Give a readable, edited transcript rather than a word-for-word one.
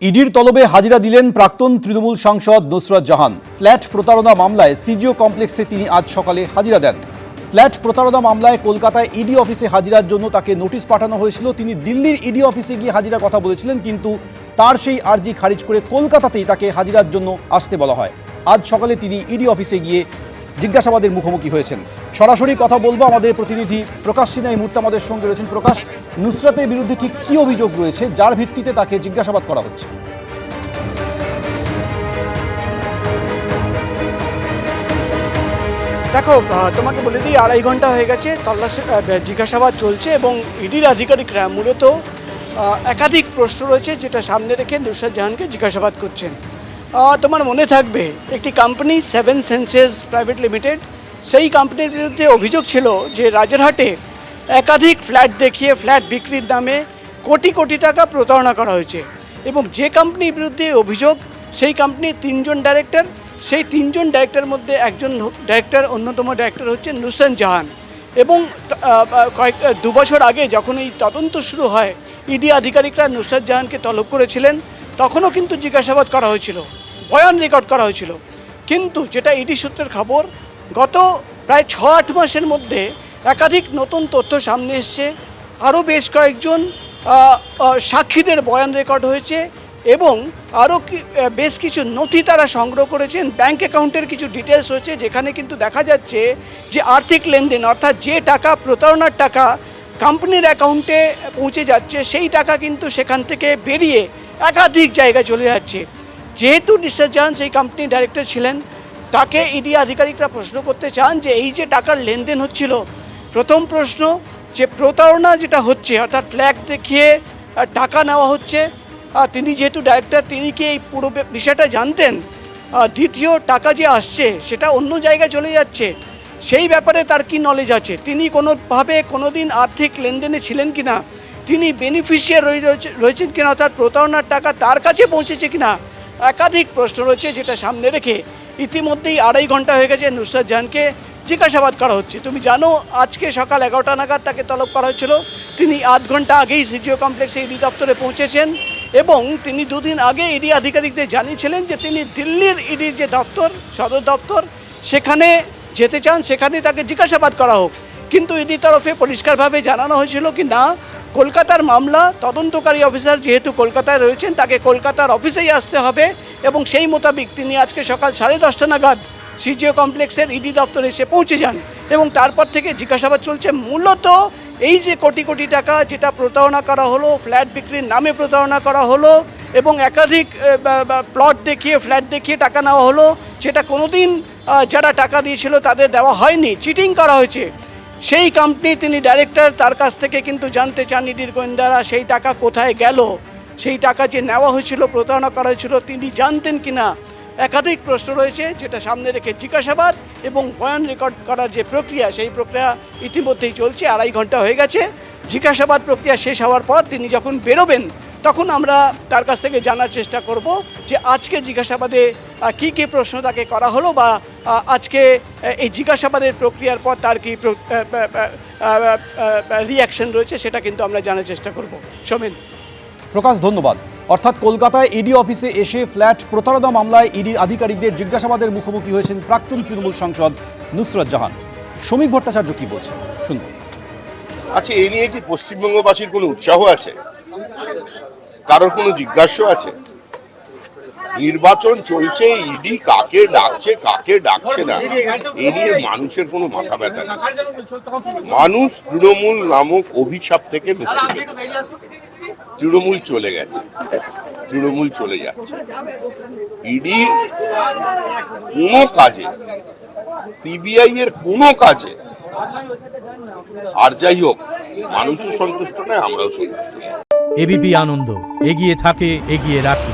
ইডির তলবে হাজিরা দিলেন প্রাক্তন তৃণমূল সাংসদ নুসরত জাহান। ফ্ল্যাট প্রতারণা মামলায় সিজিও কমপ্লেক্সে তিনি আজ সকালে হাজিরা দেন। ফ্ল্যাট প্রতারণা মামলায় কলকাতায় ইডি অফিসে হাজিরার জন্য তাকে নোটিশ পাঠানো হয়েছিল। তিনি দিল্লির ইডি অফিসে গিয়ে হাজিরার কথা বলেছিলেন, কিন্তু তার সেই আর্জি খারিজ করে কলকাতাতেই তাকে হাজিরার জন্য আসতে বলা হয়। আজ সকালে তিনি ইডি অফিসে গিয়ে জিজ্ঞাসাবাদের মুখোমুখি হয়েছেন। সরাসরি কথা বলবো, আমাদের প্রতিনিধি প্রকাশ সিনহা এই মুহূর্তে আমাদের সঙ্গে রয়েছেন। প্রকাশ, নুসরতের বিরুদ্ধে ঠিক কী অভিযোগ রয়েছে যার ভিত্তিতে তাকে জিজ্ঞাসাবাদ করা হচ্ছে? দেখো, তোমাকে বলে দিই, 2.5 ঘন্টা হয়ে গেছে তল্লাশি জিজ্ঞাসাবাদ চলছে এবং ইডির আধিকারিকরা মূলত একাধিক প্রশ্ন রয়েছে যেটা সামনে রেখে নুসরত জাহানকে জিজ্ঞাসাবাদ করছেন। তোমার মনে থাকবে একটি কোম্পানি 7 সেন্সেস প্রাইভেট লিমিটেড, সেই কোম্পানির বিরুদ্ধে অভিযোগ ছিল যে রাজারহাটে একাধিক ফ্ল্যাট দেখিয়ে ফ্ল্যাট বিক্রির নামে কোটি কোটি টাকা প্রতারণা করা হয়েছে। এবং যে কোম্পানির বিরুদ্ধে অভিযোগ, সেই কোম্পানির 3 জন ডাইরেক্টর, সেই 3 জন ডাইরেক্টরের মধ্যে একজন ডাইরেক্টর, অন্যতম ডাইরেক্টর হচ্ছে নুসরত জাহান। এবং 2 বছর আগে যখন এই তদন্ত শুরু হয়, ইডি আধিকারিকরা নুসরত জাহানকে তলব করেছিলেন, তখনও কিন্তু জিজ্ঞাসাবাদ করা হয়েছিল, বয়ান রেকর্ড করা হয়েছিল। কিন্তু যেটা ইডি সূত্রের খবর, গত প্রায় 6-8 মাসের মধ্যে একাধিক নতুন তথ্য সামনে এসছে, আরও বেশ কয়েকজন সাক্ষীদের বয়ান রেকর্ড হয়েছে এবং আরও বেশ কিছু নথি তারা সংগ্রহ করেছেন। ব্যাংক অ্যাকাউন্টের কিছু ডিটেলস হয়েছে, যেখানে কিন্তু দেখা যাচ্ছে যে আর্থিক লেনদেন, অর্থাৎ যে টাকা, প্রতারণার টাকা কোম্পানির অ্যাকাউন্টে পৌঁছে যাচ্ছে, সেই টাকা কিন্তু সেখান থেকে বেরিয়ে একাধিক জায়গায় চলে যাচ্ছে। যেহেতু নুসরত জাহান সেই কোম্পানির ডাইরেক্টর ছিলেন, তাকে ইডি আধিকারিকরা প্রশ্ন করতে চান যে এই যে টাকার লেনদেন হচ্ছিল, প্রথম প্রশ্ন যে প্রতারণা যেটা হচ্ছে, অর্থাৎ ফ্ল্যাট দেখিয়ে টাকা নেওয়া হচ্ছে, তিনি যেহেতু ডাইরেক্টর, তিনি কি এই পুরো বিষয়টা জানতেন? দ্বিতীয়, টাকা যে আসছে সেটা অন্য জায়গায় চলে যাচ্ছে, সেই ব্যাপারে তার কি নলেজ আছে? তিনি কোনোভাবে কোনোদিন আর্থিক লেনদেনে ছিলেন কিনা? তিনি বেনিফিশিয়ার রয়েছেন কিনা, অর্থাৎ প্রতারণার টাকা তার কাছে পৌঁছেছে কিনা? একাধিক প্রশ্ন রয়েছে, যেটা সামনে রেখে ইতিমধ্যেই 2.5 ঘন্টা হয়ে গেছে নুসরত জাহানকে জিজ্ঞাসাবাদ করা হচ্ছে। তুমি জানো, আজকে সকাল 11টা নাগাদ তাকে তলব করা হয়েছিল। তিনি 8 ঘন্টা আগেই সিজিও কমপ্লেক্সে ইডি দপ্তরে পৌঁছেছেন এবং তিনি 2 দিন আগে ইডি আধিকারিকদের জানিয়েছিলেন যে তিনি দিল্লির ইডির যে দপ্তর, সদর দপ্তর, সেখানে যেতে চান, সেখানে তাকে জিজ্ঞাসাবাদ করা হোক। কিন্তু ইডির তরফে পরিষ্কারভাবে জানানো হয়েছিল কি না, কলকাতার মামলা, তদন্তকারী অফিসার যেহেতু কলকাতায় রয়েছেন, তাকে কলকাতার অফিসেই আসতে হবে এবং সেই মোতাবেক তিনি আজকে সকাল 10:30 নাগাদ সিজিও কমপ্লেক্সের ইডি দপ্তরে এসে পৌঁছে যান এবং তারপর থেকে জিজ্ঞাসাবাদ চলছে। মূলত এই যে কোটি কোটি টাকা যেটা প্রতারণা করা হলো, ফ্ল্যাট বিক্রির নামে প্রতারণা করা হলো এবং একাধিক প্লট দেখিয়ে, ফ্ল্যাট দেখিয়ে টাকা নেওয়া হলো, যেটা কোনোদিন যারা টাকা দিয়েছিল তাদের দেওয়া হয়নি, চিটিং করা হয়েছে। সেই কোম্পানি তিনি ডাইরেক্টর, তার কাছ থেকে কিন্তু জানতে চান ইডির গোয়েন্দারা সেই টাকা কোথায় গেল, সেই টাকা যে নেওয়া হয়েছিল, প্রতারণা করা হয়েছিল, তিনি জানতেন কিনা। একাধিক প্রশ্ন রয়েছে, যেটা সামনে রেখে জিজ্ঞাসাবাদ এবং বয়ান রেকর্ড করার যে প্রক্রিয়া, সেই প্রক্রিয়া ইতিমধ্যেই চলছে। 2.5 ঘন্টা হয়ে গেছে। জিজ্ঞাসাবাদ প্রক্রিয়া শেষ হওয়ার পর তিনি যখন বেরোবেন, তখন আমরা তার কাছ থেকে জানার চেষ্টা করব যে আজকে জিজ্ঞাসাবাদে কী কী প্রশ্ন তাকে করা হলো বা আজকে এই জিজ্ঞাসাবাদের প্রক্রিয়ার পর তার কী রিয়াকশন রয়েছে, সেটা কিন্তু আমরা জানার চেষ্টা করব। সমীর। প্রকাশ, ধন্যবাদ। অর্থাৎ কলকাতায় ইডি অফিসে এসে ফ্ল্যাট প্রতারণা মামলায় ইডির আধিকারিকদের জিজ্ঞাসাবাদের মুখোমুখি হয়েছেন প্রাক্তন তৃণমূল সাংসদ নুসরত জাহান। শ্রমিক ভট্টাচার্য কি বলছেন শুনুন। আচ্ছা, এই নিয়ে কি পশ্চিমবঙ্গবাসীর কোনো উৎসাহ আছে? কারোর কোনো জিজ্ঞাসা আছে? নির্বাচন চলছে, ইডি কাকে ডাকছে কাকে ডাকছে না, এই নিয়ে মানুষের কোনো মাথা ব্যথা নেই। মানুষ তৃণমূল নামক অভিশাপ থেকে মুক্তি পেল। তৃণমূল চলে গেছে, তৃণমূল চলে যাচ্ছে। ইডি কোনো কাজে, সিবিআই এর কোনো কাজে, আর যাই হোক, মানুষও সন্তুষ্ট নয়, আমরাও সন্তুষ্ট নয়। এবিপি আনন্দ, এগিয়ে থাকে, এগিয়ে রাখে।